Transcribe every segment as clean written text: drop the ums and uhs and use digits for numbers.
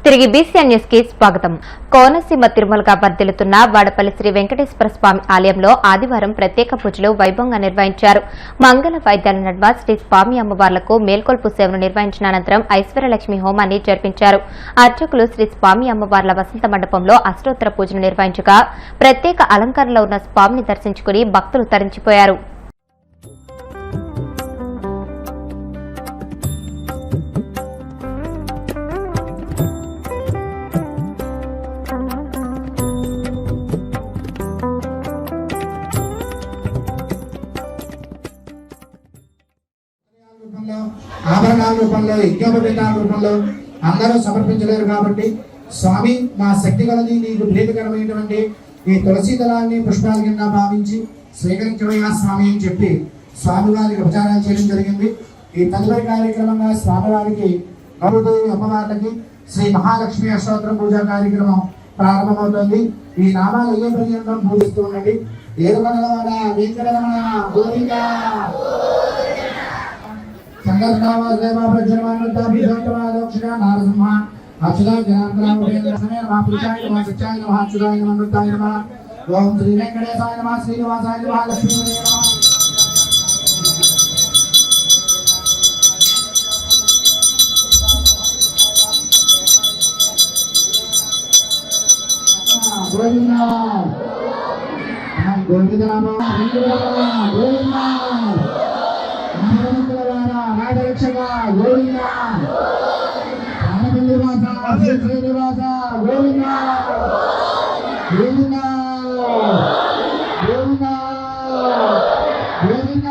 తిరిగి BCN news కి స్వాగతం. కోనసీమ తిరుమలగా వర్ధిల్లుతున్న వాడపల్లి శ్రీ వెంకటేశ్వర స్వామి ఆలయంలో ఆదివారం ప్రత్యేక పూజలు వైభవంగా నిర్వహించారు. మంగళ వాయిద్యాల నడుమ శ్రీ స్వామి అమ్మవార్లకు మేల్కొల్పు సేవను నిర్వహించిన అనంతరం ఐశ్వర్యలక్ష్మి హోమాన్ని జరిపించారు. అర్చకులు శ్రీ స్వామి అమ్మవార్ల వసంత మండపంలో అష్టోత్తర పూజలు నిర్వహించగా ప్రత్యేక అలంకరణలో ఉన్న స్వామిని దర్శించుకుని భక్తులు తరించిపోయారు. ఆభరణాల రూపంలో యజ్ఞోపవీతాల రూపంలో అందరూ సమర్పించలేరు కాబట్టి స్వామి మా శక్తి గలది నీకు ప్రీతికరమైనటువంటి ఈ తులసి దళాన్ని పుష్పాల కింద భావించి స్వీకరించవయ్యా స్వామి అని చెప్పి స్వామివారికి ఉపచారాలు చేయడం జరిగింది. ఈ తదుపరి కార్యక్రమంగా స్వామివారికి గౌరవదేవి అమ్మవార్లకి శ్రీ మహాలక్ష్మి అష్టోత్తరం పూజా కార్యక్రమం ప్రారంభమవుతుంది. ఈ నామాలు అయ్యే పర్యంతం పూజిస్తూ ఉండండి. ఏడుకొండలవాడ వెంకటరమణ గోవిందా సంగర్భావదేవ ప్రజనమానంతా విజయవాదోక్షగా నారసింహ అచ్యుత జనార్దన సమయ మహాపురుషాయ నమః సత్యాయ నమః అచ్యుతాయ నమః అమృతాయ నమః ఓం శ్రీ వెంకటేశాయ నమః శ్రీనివాసాయ నమః లక్ష్మీపతయే నమః గోవిందా గోవింద నామ గోవిందా రక్షక గోవింద ఆనపల్లి వాస శ్రీనివాస గోవింద గోవింద గోవింద గోవింద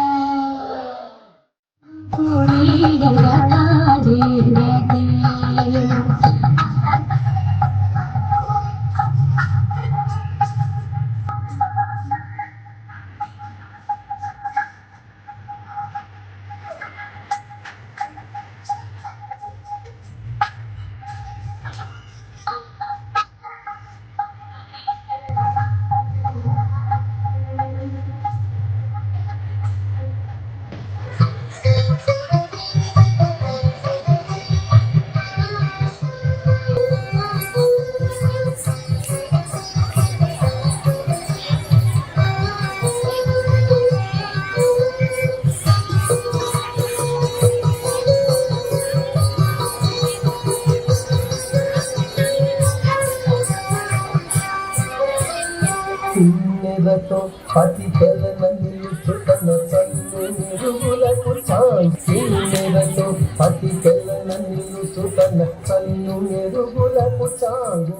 పతి పిల్లనన్నిలుచుటన సన్ను నిరుగులకు చాంగు పతి పిల్లనన్నిలుచుటన సన్ను నిరుగులకు చాంగు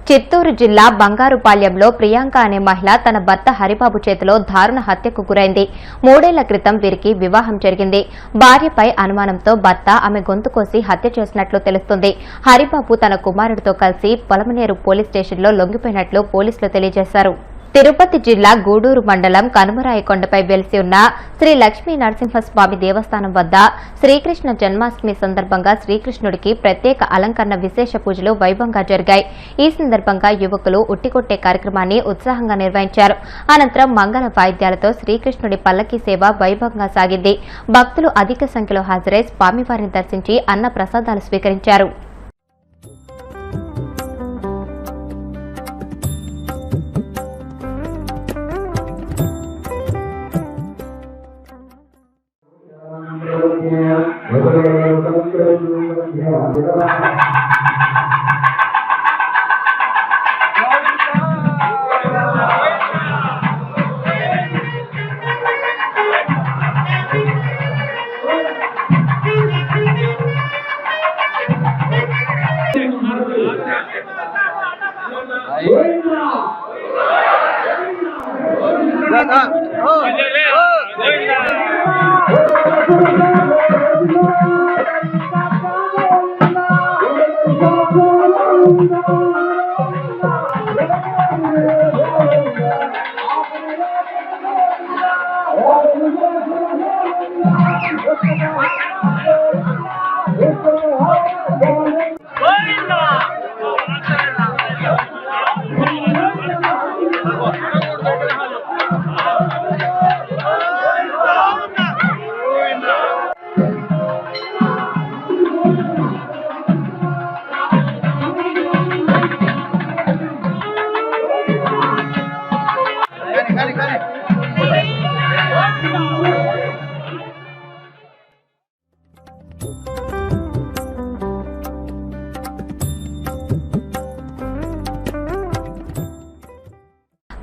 చిత్తూరు జిల్లా బంగారుపాళ్యంలో ప్రియాంక అనే మహిళ తన భర్త హరిబాబు చేతిలో దారుణ హత్యకు గురైంది. 3 ఏళ్ల క్రితం వీరికి వివాహం జరిగింది. భార్యపై అనుమానంతో భర్త ఆమె గొంతు కోసి హత్య చేసినట్లు తెలుస్తుంది. హరిబాబు తన కుమారుడితో కలిసి పొలమనేరు పోలీస్ స్టేషన్లో లొంగిపోయినట్లు పోలీసులు తెలియజేశారు. తిరుపతి జిల్లా గూడూరు మండలం కనుమరాయకొండపై వెలిసి ఉన్న శ్రీ లక్ష్మీ నరసింహస్వామి దేవస్థానం వద్ద శ్రీకృష్ణ జన్మాష్టమి సందర్భంగా శ్రీకృష్ణుడికి ప్రత్యేక అలంకరణ విశేష పూజలు వైభవంగా జరిగాయి. ఈ సందర్భంగా యువకులు ఉట్టికొట్టే కార్యక్రమాన్ని ఉత్సాహంగా నిర్వహించారు. అనంతరం మంగళ వాయిద్యాలతో శ్రీకృష్ణుడి పల్లకీ సేవ వైభవంగా సాగింది. భక్తులు అధిక సంఖ్యలో హాజరై స్వామివారిని దర్శించి అన్న ప్రసాదాలు స్వీకరించారు.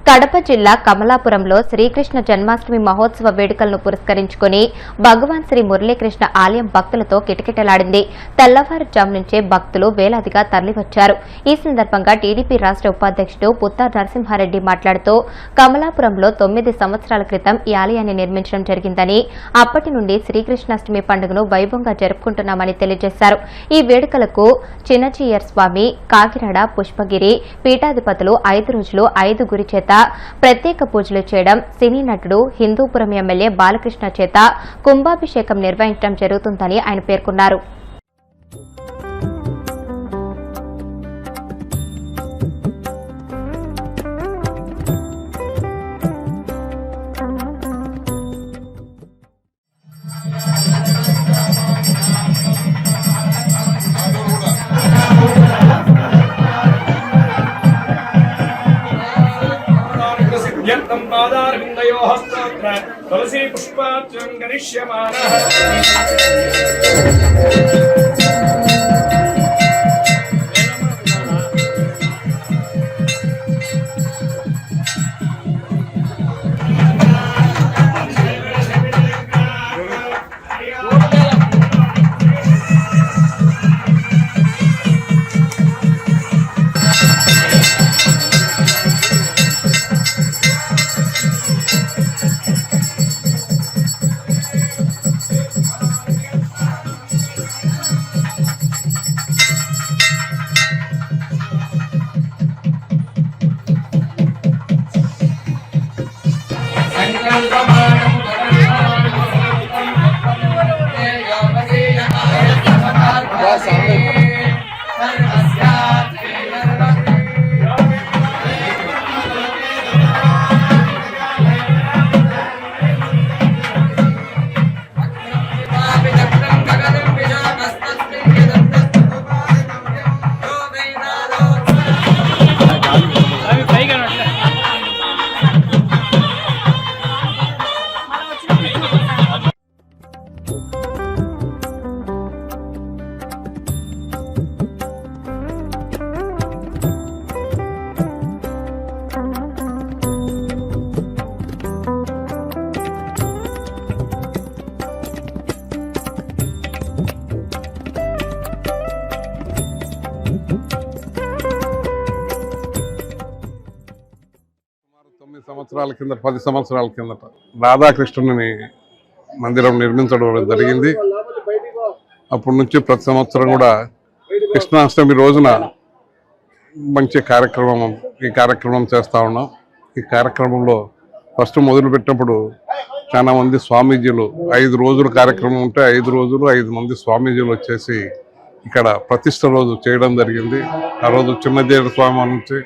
కడప జిల్లా కమలాపురంలో శ్రీకృష్ణ జన్మాష్టమి మహోత్సవ వేడుకలను పురస్కరించుకుని భగవాన్ శ్రీ మురళీకృష్ణ ఆలయం భక్తులతో కిటకిటలాడింది. తెల్లవారుజాము నుంచే భక్తులు వేలాదిగా తరలివచ్చారు. ఈ సందర్భంగా టీడీపీ రాష్ట్ర ఉపాధ్యక్షుడు పుత్తా నరసింహారెడ్డి మాట్లాడుతూ కమలాపురంలో 9 సంవత్సరాల క్రితం ఈ ఆలయాన్ని నిర్మించడం జరిగిందని, అప్పటి నుండి శ్రీకృష్ణాష్టమి పండుగను వైభవంగా జరుపుకుంటున్నామని తెలియజేశారు. ఈ వేడుకలకు చిన్నజీయర్ స్వామి, కాకినాడ పుష్పగిరి పీఠాధిపతులు 5 రోజులు 5 గురి చేత ప్రత్యేక పూజలు చేయడం, సినీ నటుడు హిందూపురం ఎమ్మెల్యే బాలకృష్ణ చేత కుంభాభిషేకం నిర్వహించడం జరుగుతుందని ఆయన పేర్కొన్నారు. तुलसी पुष्पार्चन करिष्यमानः సంవత్సరాల కింద 10 సంవత్సరాల కిందట రాధాకృష్ణుని మందిరం నిర్మించడం జరిగింది. అప్పటి నుంచి ప్రతి సంవత్సరం కూడా కృష్ణాష్టమి రోజున మంచి ఈ కార్యక్రమం చేస్తూ ఉన్నాం. ఈ కార్యక్రమంలో ఫస్ట్ మొదలుపెట్టినప్పుడు చాలా మంది స్వామీజీలు 5 రోజుల కార్యక్రమం ఉంటే 5 రోజులు 5 మంది స్వామీజీలు వచ్చేసి ఇక్కడ ప్రతిష్ట రోజు చేయడం జరిగింది. ఆ రోజు చిన్నజీర స్వామి నుంచి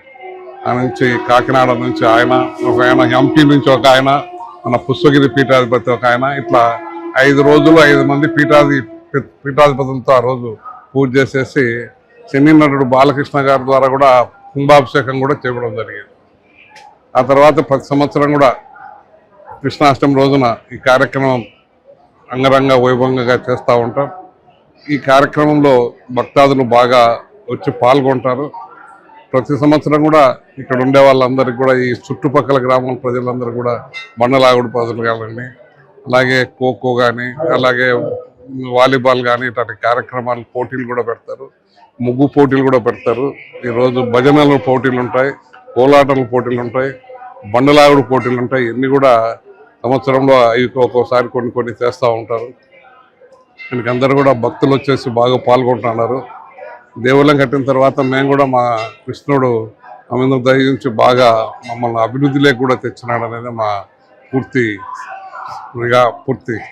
కాకినాడ నుంచి ఒక ఆయన ఎంపీ నుంచి ఒక ఆయన, మన పుష్పగిరి పీఠాధిపతి ఒక ఆయన, ఇట్లా 5 రోజులు 5 మంది పీఠాధిపతులతో ఆ రోజు పూజ చేసేసి సినీ నటుడు బాలకృష్ణ గారి ద్వారా కూడా కుంభాభిషేకం కూడా చేయడం జరిగింది. ఆ తర్వాత ప్రతి సంవత్సరం కూడా కృష్ణాష్టమి రోజున ఈ కార్యక్రమం అంగరంగ వైభవంగా చేస్తూ ఉంటాం. ఈ కార్యక్రమంలో భక్తాదులు బాగా వచ్చి పాల్గొంటారు. ప్రతి సంవత్సరం కూడా ఇక్కడ ఉండే వాళ్ళందరికీ కూడా ఈ చుట్టుపక్కల గ్రామాల ప్రజలందరూ కూడా బండలాగుడు పదులు కానీ, అలాగే ఖోఖో కానీ, అలాగే వాలీబాల్ కానీ ఇట్లాంటి కార్యక్రమాలు పోటీలు కూడా పెడతారు. ముగ్గు పోటీలు కూడా పెడతారు. ఈరోజు భజనల పోటీలు ఉంటాయి, కోలాటల పోటీలు ఉంటాయి, బండలాగుడు పోటీలు ఉంటాయి. ఇవన్నీ కూడా సంవత్సరంలో ఒక్కోసారి కొన్ని చేస్తూ ఉంటారు. దీనికి అందరూ కూడా భక్తులు వచ్చేసి బాగా పాల్గొంటున్నారు. దేవుళ్ళం కట్టిన తర్వాత మేము కూడా మా కృష్ణుడు ఆమెను దయించి బాగా మమ్మల్ని అభివృద్ధిలోకి కూడా తెచ్చినాడు అనేది మా పూర్తి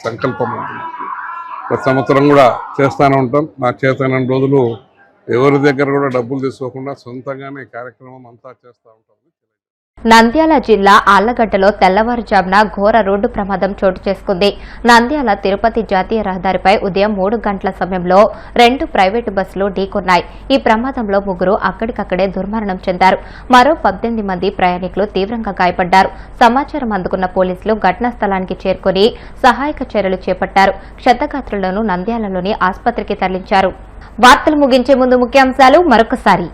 సంకల్పం ఉంటుంది. ప్రతి సంవత్సరం కూడా చేస్తూనే ఉంటాం. నా చేతనైన రోజులు ఎవరి దగ్గర కూడా డబ్బులు తీసుకోకుండా సొంతంగానే కార్యక్రమం అంతా చేస్తూ ఉంటాం. నంద్యాల జిల్లా ఆళ్లగడ్డలో తెల్లవారుజామున ఘోర రోడ్డు ప్రమాదం చోటు చేసుకుంది. నంద్యాల తిరుపతి జాతీయ రహదారిపై ఉదయం 3 గంటల సమయంలో 2 ప్రైవేటు బస్సులు ఢీకొన్నాయి. ఈ ప్రమాదంలో 3 అక్కడికక్కడే దుర్మరణం చెందారు. మరో 18 మంది ప్రయాణికులు తీవ్రంగా గాయపడ్డారు. సమాచారం అందుకున్న పోలీసులు ఘటనా స్థలానికి చేరుకుని సహాయక చర్యలు చేపట్టారు. క్షతగాత్రులను నంద్యాలలోని ఆసుపత్రికి తరలించారు. వార్తలు ముగించే ముందు ముఖ్యాంశాలు మరొకసారి.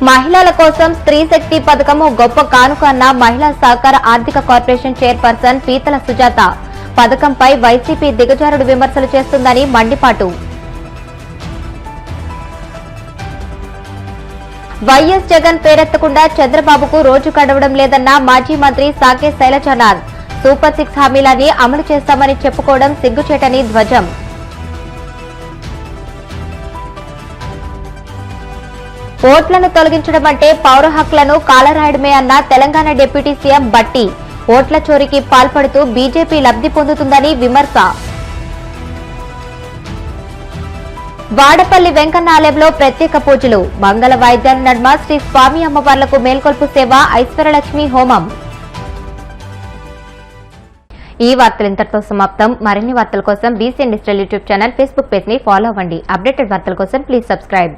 మహిళల కోసం స్త్రీ శక్తి పథకం గొప్ప కానుక అన్న మహిళా సహకార ఆర్థిక కార్పొరేషన్ చైర్పర్సన్ పీతల సుజాత. పథకంపై వైసీపీ దిగజారుడు విమర్శలు చేస్తుందని మండిపాటు. వైఎస్ జగన్ పేరెత్తకుండా చంద్రబాబుకు రోజు గడవడం లేదన్న మాజీ మంత్రి సాకే శైలజనాథ్. సూపర్ 6 హామీలని అమలు చేస్తామని చెప్పుకోవడం సిగ్గుచేటని ధ్వజం. ఓట్లను తొలగించడం అంటే పౌర హక్కులను కాలరాయడమే అన్న తెలంగాణ డిప్యూటీ సీఎం బట్టి. ఓట్ల చోరీకి పాల్పడుతూ బీజేపీ లబ్ధి పొందుతుందని విమర్శ. వాడపల్లి వెంకన్న ఆలయంలో ప్రత్యేక పూజలు. మంగళ వాయిద్యాల నడుమ శ్రీ స్వామి అమ్మవార్లకు మేల్కొల్పు సేవ, ఐశ్వర్యలక్ష్మి హోమం. ఈ వార్తలు ఇంతటితో సమాప్తం. మరిన్ని వార్తల కోసం BCN digital YouTube channel, Facebook page ని ఫాలో అవ్వండి. అప్డేటెడ్ వార్తల కోసం ప్లీజ్ సబ్స్క్రైబ్.